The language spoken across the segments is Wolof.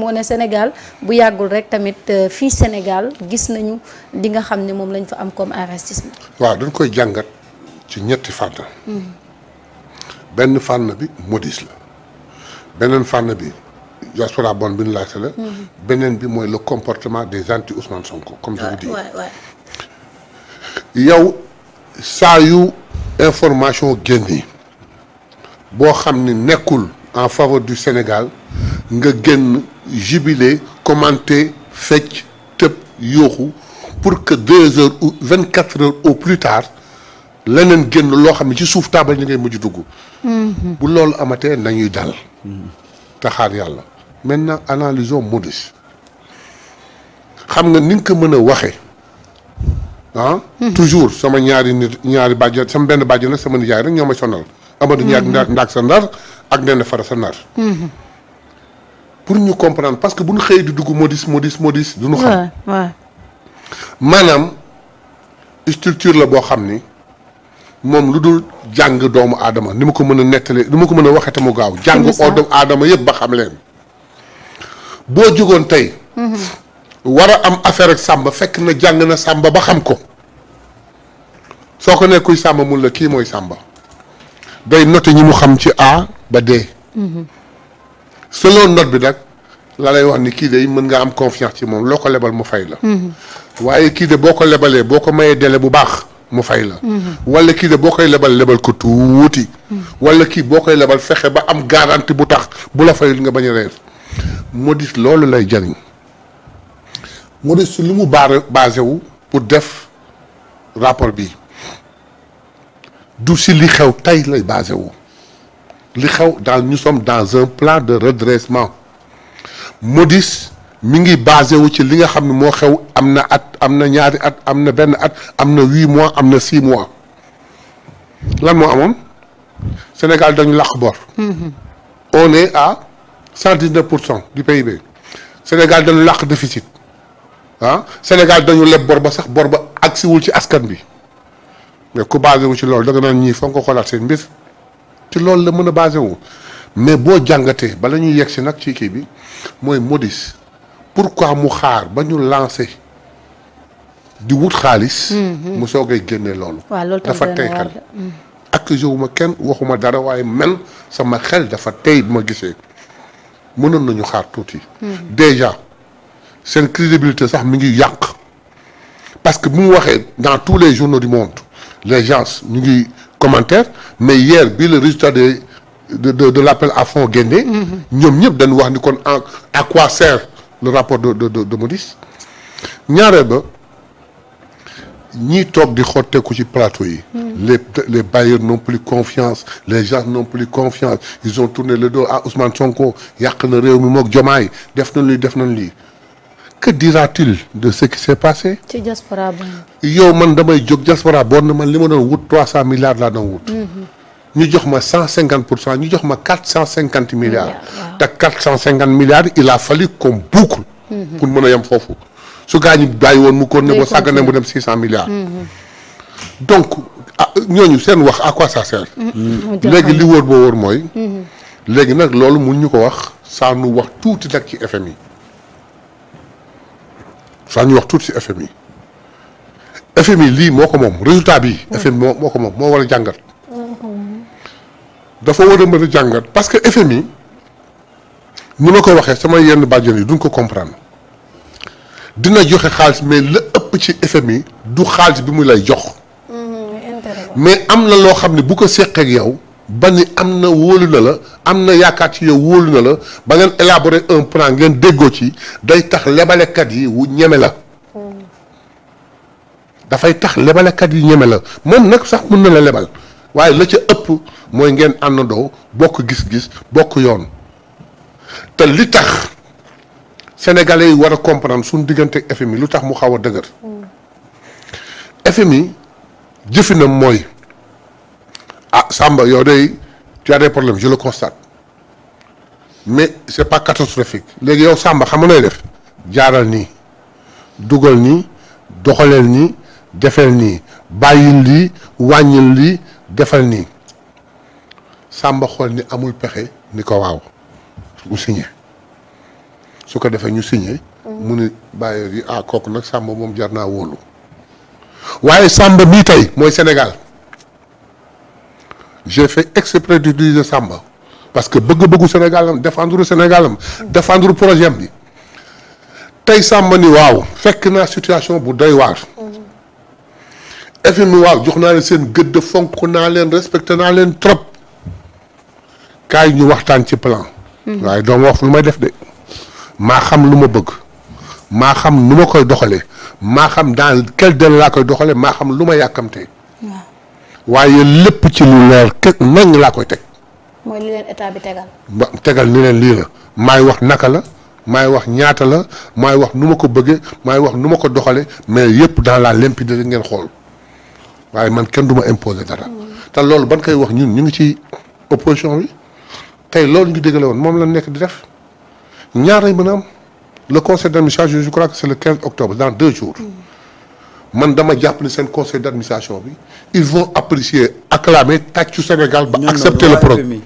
moo ne Sénégal bu yàggul rek tamit fii Sénégal gis nañu li nga xam ne moom lañ fa am comme investissement. waaw dañ koy jàngat ci ñetti fànn. benn fànn bi modis la beneen fànn bi diaspora bonne bi ñu laajte la. beneen bi mooy le comportement des anti Ousmane Sonko comme je vous dis. yow saa yu information génn boo xam ni nekkul en faveur du Sénégal nga génn jubilé commenter fecc tëb yooxu pour que 2 heures ou 24 heures au plus tard leneen génn loo xam ne ci suuf taabal ñi ngay mujj dugg. bu loolu amatee nañuy dal. te xaar yàlla maintenant analysons modis xam nga ni nga ko mën a waxee ah. toujours sama ñaari bàjjen sama benn bàjjen nag sama nijaay rek ñoo ma sonal. Amadou Ndiaye ndaak sa ndar ak Ndeye Fara sa ndar. pour ñu comprendre parce que bu ñu xëyee di dugg modis du ñu xam. maanaam structure la boo xam ni moom lu dul jàng doomu aadama ni ma ko mën a nettalee ni ma ko mën a waxee te mu gaaw. jàng doomu aadama yëpp ba xam leen. boo jógoon tey. war a am affaire ak Samba fekk na jàng na Samba ba xam ko soo ko nekkuy Samba mun la kii mooy Samba day noté ñi mu xam ci A ba D. selon note bi nag la lay wax ni kii de mën nga am confiance ci moom loo ko lebal mu fay la. waaye kii de boo ko lebalee boo ko mayee délai bu baax mu fay la. wala kii de boo koy lebal ko tuuti. wala kii boo koy lebal fexe ba am garantie bu tax bu la fayul nga bañ a reer modis loolu lay jariñ. modis si lu mu basé wu pour def rapport bi du si li xew tey lay basé wu li xew nous sommes dans un plan de redressement modis mi ngi basé wu ci li nga xam ne moo xew am na at am na ñaari at am na benn at am na 8 mois am na 6 mois lan moo amoon Sénégal dañu làq bor. on est à 119% du PIB Sénégal dañu làq déficit. Sénégal dañu leb bor ba sax bor ba agsiwul ci askan bi mais ku basé wu ci loolu da nga naan ñii foog nga xoolaat seen mbir ci loolu la mën a basé wu mais boo jàngatee bala ñuy yegg si nag ci kii bi mooy modis pourquoi mu xaar ba ñu lancé di wut xaalis. mu soogay génnee loolu. dafa tey xel accusé wu ma kenn waxuma dara waaye man sama xel dafa tey bi ma gisee mënoon nañu xaar tuuti. déjà. seen crédibilité sax mi ngi yàq parce que bu mu waxee dans tous les journaux du monde les gens ñu ngi commentaire mais hier bii le résultat de l'appel à fonds génne. ñoom ñëpp dañu wax ni kon à quoi sert le rapport de modis ñaareel ba ñiy toog di xotteeku ci plateau yi. les bailleurs n'ont plus confiance les gens n'ont plus confiance ils ont tourné le dos à Ousmane Sonko yàq na réew mi moog Diomaye def nañ lii. que dira-t-il de ce qui s'est passé. ci diaspora bon. yow man damay jóg diaspora bon man li ma doon wut 300 milliards laa doon wut. ñu jox ma 150% ñu jox ma 450 milliards. te 450 milliards il a fallu qu'on boucle. pour mën a yem foofu su gaa ñi bàyyi woon mu ko ne ba sàggane mu dem 600 milliards. donc ñooñu seen wax à quoi ça sert. léegi li wóor boo wóor mooy. léegi nag loolu mun ñu ko wax saa nu wax tuuti nag ci FMI. saa ñu wax tuuti ci FMI lii moo ko moom résultat bi FMI moo ko moom moo war a jàngat dafa war a mën a jàngat parce que FMI ni ma ko waxee sama yenn bàjjen yi duñ ko comprendre dina joxe xaalis mais la ëpp ci FMI du xaalis bi mu lay jox mais am na loo xam ne bu ko seqee ak yow ba ni am na wóolu na la am na yaakaar ci yow wóolu na la ba ngeen élaborer un plan ngeen déggoo ci day tax lebalekat yi wu ñeme la dafay tax lebalekat yi ñeme la moom nag sax mën na la lebal waaye la ca ëpp mooy ngeen àndandoo bokk gis-gis bokk yoon te li tax sénégalais yi war a comprendre suñu diggante ak FMI lu tax mu xaw a dëgër FMI jëfinam mooy ah Samba yow day tu as des problèmes je le constate mais c'est pas catastrophique léegi yow Samba xam nga nooy def jaaral nii dugal nii doxaleel nii defeel nii bàyyil lii wàññil lii defal nii Samba xool ni amul pexe ni ko waaw mu signé su ko defee ñu signé. mu ni bailleurs yi kooku nag Samba moom jar naa wóolu waaye Samba bii tey mooy Sénégal j'ai fait exprès d'utiliser Samba parce que bëgg-bëggu Sénégal am défendre projet am bi tey Samba ni waaw fekk naa situation bu doy waar. FMI waaw jox naa leen seen gëdd fonk naa leen respecté naa leen trop kaay ñu waxtaan ci plan. waaye doom wax lu may def de maa xam lu ma bëgg maa xam nu ma koy doxalee maa xam dans quel délai laa koy doxalee maa xam lu ma yàkkamtee. waaye lépp ci lu leer nañ laa koy teg. mooy li leen état bi tegal. tegal ni leen lii la maay wax naka la maay wax ñaata la maay wax nu ma ko bëggee maay wax nu ma ko doxalee mais yëpp dans la limpidité ngeen xool waaye man kenn du ma imposer dara. te loolu ban koy wax ñun ñu ngi ci opposition bi tey loolu ñu déggale woon moom la nekk di def ñaar lay mën a am le conseil d'administration je crois que c'est le 15 octobre dans 2 jours. man dama jàpp ni seen conseil d'administration bi ils vont apprécier acclamer tàccu Sénégal ba accepter le programme.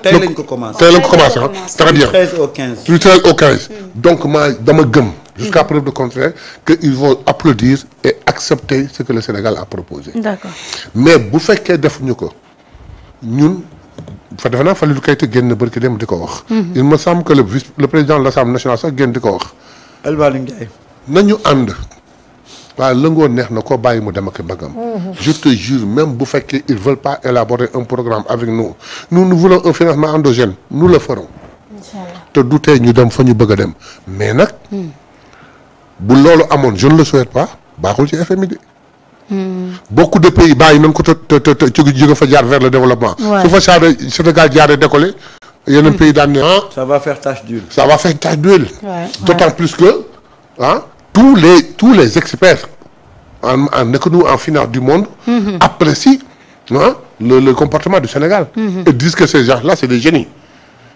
tey lañ ko commencé. tey lañ ko commencé très bien. du 13 au 15. du 13 au 15. donc dama gëm. jusqu'à preuve de contraire que ils vont applaudir et accepter ce que le Sénégal a proposé. D'accord. mais bu fekkee defuñu ko ñun defe naa Falilou Keïta génn barki dem di ko wax. il me semble que le président de l'Assemblée nationale sax génn di ko wax. El Malick Ndiaye. nañu ànd. waaw lëngoo neex na koo bàyyi mu dem ak mbagam. je te jure même bu fekkee ils veulent pas élaborer un programme avec nous nous voulons un financement endogène nous le ferons. Inch'Allah. te du tee ñu dem fa ñu bëgg a dem mais nag. bu loolu amoon je ne le souhaite pas baaxul ci FMI de. beaucoup de pays bàyyi nañ ko te jóge fa jaar vers le développement. su fa Sénégal jaaree décoller. yeneen pays daan ne ça va faire tache d'huile. ça va faire tache d'huile. d'autant plus que tous les experts en économie en finance du monde apprécient le comportement du Sénégal et disent que ces gens-là c'est des génies.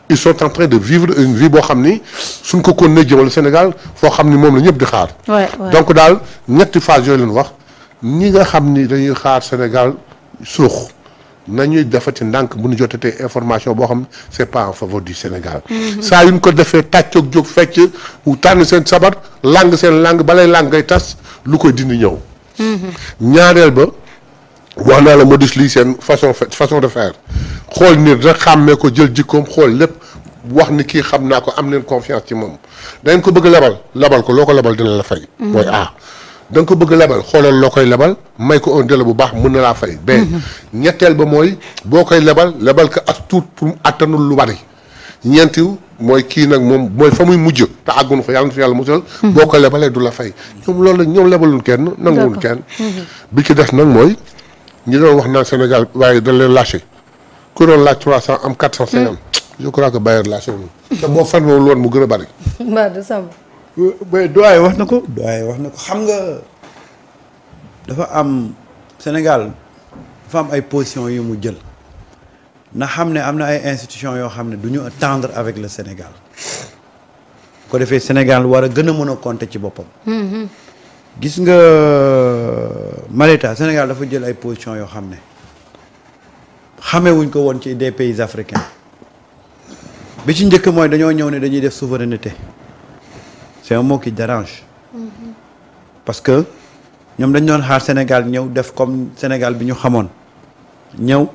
Ils sont en train de vivre une vie boo xam ni suñ ko continuer jëmal Sénégal foo xam ni moom la ñëpp di xaar. donc daal ñetti phase yooyu leen wax ñi nga xam ni dañuy xaar Sénégal suux nañuy defati ndànk bu ñu jotatee information boo xam c'est pas en faveur du Sénégal. saa yu ñu ko defee tàccoog jóg fecc wu tànn seen sabar langue seen langue balay langue ngay tas lu koy dindi ñëw. ñaareel ba wax naa la modus lii seen façon de faire xool nit rek xàmmee ko jël jikkoom xool lépp wax ni kii xam naa ko am leen confiance ci moom dangeen ko bëgg lebal ko loo ko lebal dina la fay. mooy da nga ko bëgg lebal xoolal loo koy lebal may ko un délai bu baax mën na laa fay. ñetteel ba mooy boo koy lebal ko as tuut pour mu attanul lu bari ñeentiw mooy kii nag moom mooy fa muy mujj te àggunu fa yàlla na fi yàlla musal. boo ko lebalee du la fay. ñoom loolu la ñoom lebaluñ kenn nanguwuñ kenn. bi ci des nag mooy ñi doon wax naan Sénégal waaye dañ leen lâché ku doon laaj 300 am 450. je crois que Bayer lâché wu ñu. te boo farluwul woon mu gën a bari. doyen wax na ko xam nga dafa am Sénégal dafa am ay positions yu mu jël na xam ne am na ay institutions yoo xam ne du ñu tendre avec le Sénégal ko defee Sénégal war a gën a mën a compter ci boppam. gis nga Marita Sénégal dafa jël ay positions yoo xam ne xamewuñ ko woon ci des pays africains bi ci njëkk mooy dañoo ñëw ne dañuy def souveraineté. c'est un mot qui dérange parce que ñoom dañ doon xaar Sénégal ñëw def comme Sénégal bi ñu xamoon ñëw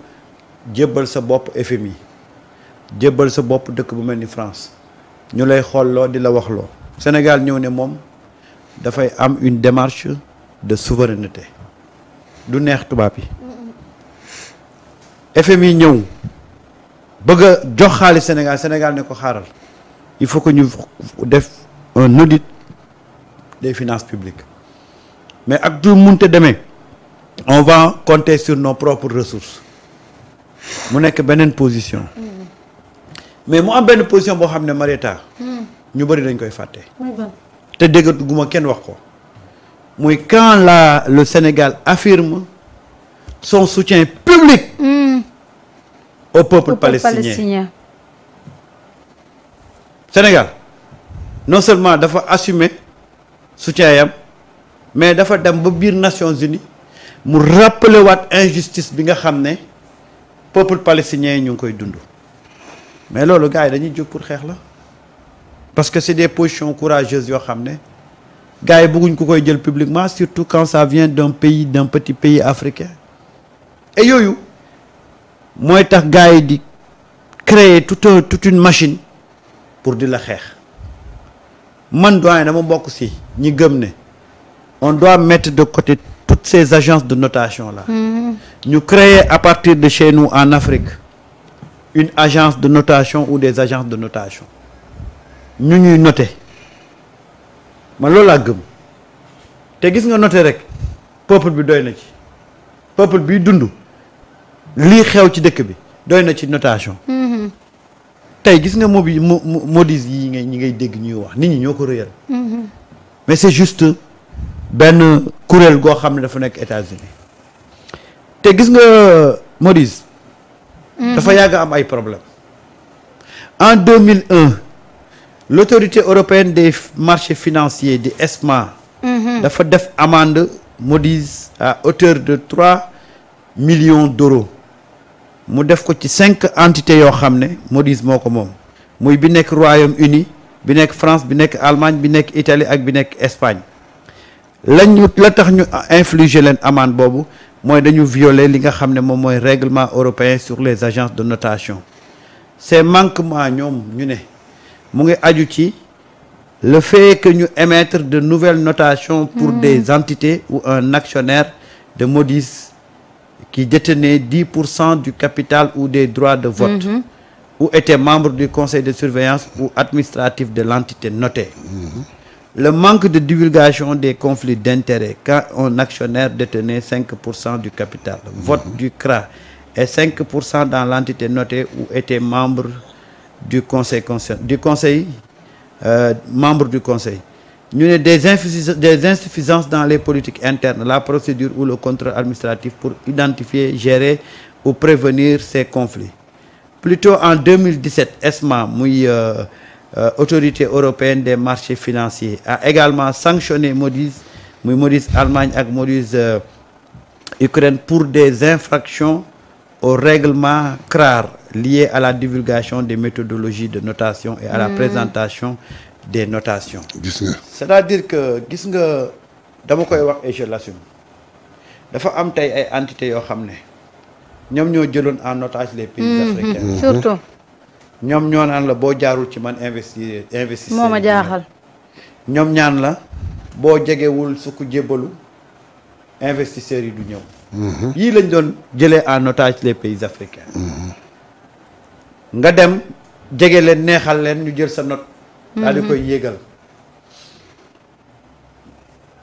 jébbal sa bopp FMI jébbal sa bopp dëkk bu mel ni France ñu lay xoolloo di la waxloo Sénégal ñëw ne moom dafay am une démarche de souveraineté du neex tubaab yi FMI ñëw bëgg a jox xaalis Sénégal ne ko xaaral il faut que ñu def un audit des finances publiques mais ak du munte demee on va compter sur nos propres ressources mu nekk beneen position mais mu am benn position boo xam ne Marieta ñu bëri dañ koy fàtte te dégguma kenn wax ko muy quand le Sénégal affirme son soutien public au peuple palestinien Sénégal non seulement dafa assumer soutien yam mais dafa dem ba biir Nations Unies mu rappeler waat injustice bi nga xam ne peuple palestinien yi ñu ngi koy dund mais loolu gars yi dañuy jóg pour xeex la parce que c'est des positions courageuses yoo xam ne gars yi bëgguñ ko koy jël publiquement surtout quand ça vient d'un petit pays africain et yooyu mooy tax gars yi di créer toute une machine pour di la xeex man doyen dama bokk si ñi gëm ne on doit mettre de côté toutes ces agences de notation là ñu créer à partir de chez nous en Afrique une agence de notation ou des agences de notation ñu ñuy noter man loolu laa gëm te gis nga noter rek peuple bi doy na ci peuple bi dund lii xew ci dëkk bi doy na ci notation tey gis nga modis yi ñi ngay dégg ñuy wax nit ñi ñoo ko rëyal mais c'est juste benn kuréel goo xam ne dafa nekk États-Unis te gis nga modis dafa yàgg am ay problème en 2001 l'autorité européenne des marchés financiers di ESMA dafa def amende Moody's à hauteur de 3 millions d'euros mu def ko ci 5 entités yoo xam ne Moody's moo ko moom muy bi nekk Royaume-Uni bi nekk France bi nekk Allemagne bi nekk Italie ak bi nekk Espagne la tax ñu infliger leen amende boobu mooy dañu violer li nga xam ne moom mooy règlement européen sur les agences de notation ces manquements ñoom ñu ne mu ngi aju ci le fait que ñu émettre de nouvelles notations pour des entités ou un actionnaire de Moody's qui détenait 10% du capital ou des droits de vote ou était membre du conseil de surveillance ou administratif de l'entité notée. Le manque de divulgation des conflits d'intérêts quand un actionnaire détenait 5% du capital, vote du CRA et 5% dans l'entité notée ou était membre du conseil membre du conseil. Ñu ne des insuffisances dans les politiques internes, la procédure ou le contrôle administratif pour identifier, gérer ou prévenir ces conflits. Plutôt en 2017, ESMA, muy autorité européenne des marchés financiers, a également sanctionné Moody's, muy Moody's Allemagne ak Moody's Ukraine pour des infractions au règlement CRAR liées à la divulgation des méthodologies de notation et à la présentation des notations. C'est-à-dire que gis nga dama koy wax et je l'assume dafa am tey ay entités yoo xam ne ñoom ñoo jëloon en otage les pays africains. Surtout. ñoom ñoo naan la boo jaarul ci man investir moo ma jaaxal. ñoom ñaan la boo jegewul su ko jébbalu investisseurs yi du ñëw. yii lañ doon jëlee en otage les pays africains. nga dem jege leen neexal leen ñu jël sa note. daal di koy yéegal.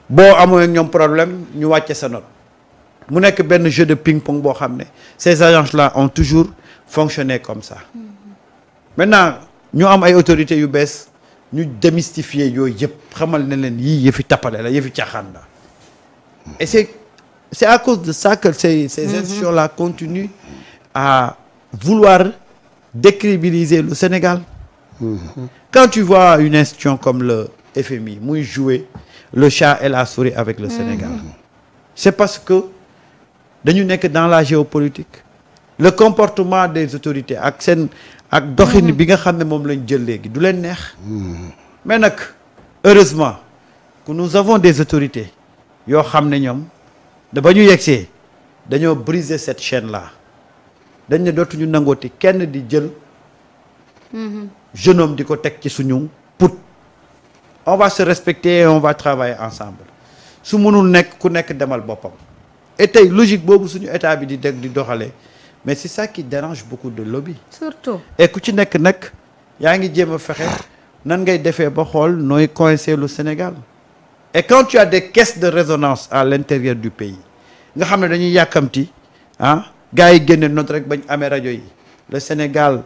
boo amoo ak ñoom problème ñu wàcce sa note. mu nekk benn jeu de ping-pong boo xam ne ces agences-là ont toujours fonctionné comme ça. maintenant ñu am ay autorités yu bees ñu démystifier yooyu yëpp xamal ne leen yii yëfi tappale la yëfi caaxaan la. et c'est à cause de ça que ces institutions-là continuent à vouloir décrédibiliser le Sénégal. Quand tu vois une institution comme le FMI muy jouer le chat et la souris avec le Sénégal, c'est parce que dañu nekk dans la géopolitique. Le comportement des autorités ak seen ak doxin bi nga xam ne moom lañ jël léegi du leen neex. mais nag heureusement que nous avons des autorités yoo xam ne ñoom ba ñu yegsee dañoo briser cette chaîne là dañ ne dootuñu nangooti kenn di jël jeune homme di ko teg ci suñu put. On va se respecter et on va travailler ensemble su mënul nekk ku nekk demal boppam et tey logique boobu suñu état bi di doxalee mais c'est ça qui dérange beaucoup de lobby. Surtout. et ku ci nekk nag yaa ngi jéem a fexe nan ngay defee ba xool nooy coincer le Sénégal. Et quand tu as des caisses de résonance à l'intérieur du pays nga xam ne dañuy yàkkamti gars yi génne note rek bañ amee rajo yi le Sénégal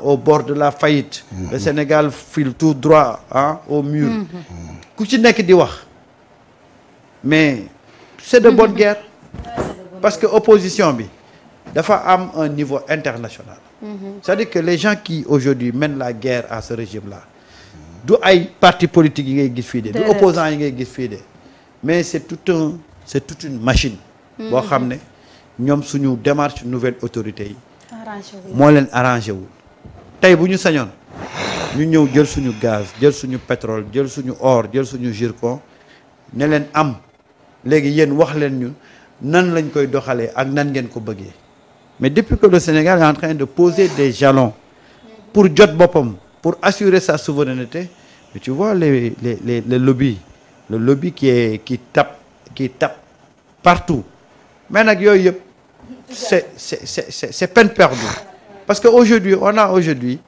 au bord de la faillite. Le Sénégal file tout droit au mur. ku ci nekk di wax mais c'est de bonne guerre. parce que opposition bi dafa am un niveau international. C'est-à-dire que les gens qui aujourd'hui mènent la guerre à ce régime-là du ay parti politique yi ngay gis fii de du opposants yi ngay gis fii de mais c'est toute une machine boo xam ne ñoom suñu démarche nouvelle autorité yi moo leen arrangé wul tey bu ñu sañoon ñu ñëw jël suñu gaz jël suñu pétrole jël suñu or jël suñu zircon ne leen am léegi yéen wax leen ñu nan lañ koy doxalee ak nan ngeen ko bëggee mais depuis que le Sénégal est en train de poser des jalons pour jot boppam pour assurer sa souveraineté mais tu vois les lobbies le lobby qui tape partout mais nag yooyu yëpp c'est peine perdue parce que aujourd'hui on a aujourd'hui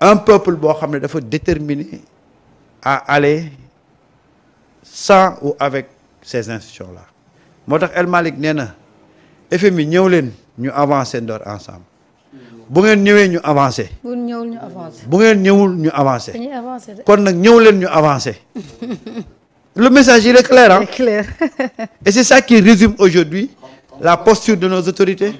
un peuple boo xam ne dafa déterminé à aller sans ou avec ces institutions là moo tax El Malick nee na FMI ñëw leen ñu avancer ndoor ensemble bu ngeen ñëwee ñu avancer. bu ñëwul ñu avancer. bu ngeen ñëwul ñu avancer. dañuy avancer de. kon nag ñëw leen ñu avancer. Le message il est clair hein. C'est clair. Et c'est ça qui résume aujourd'hui la posture de nos autorités.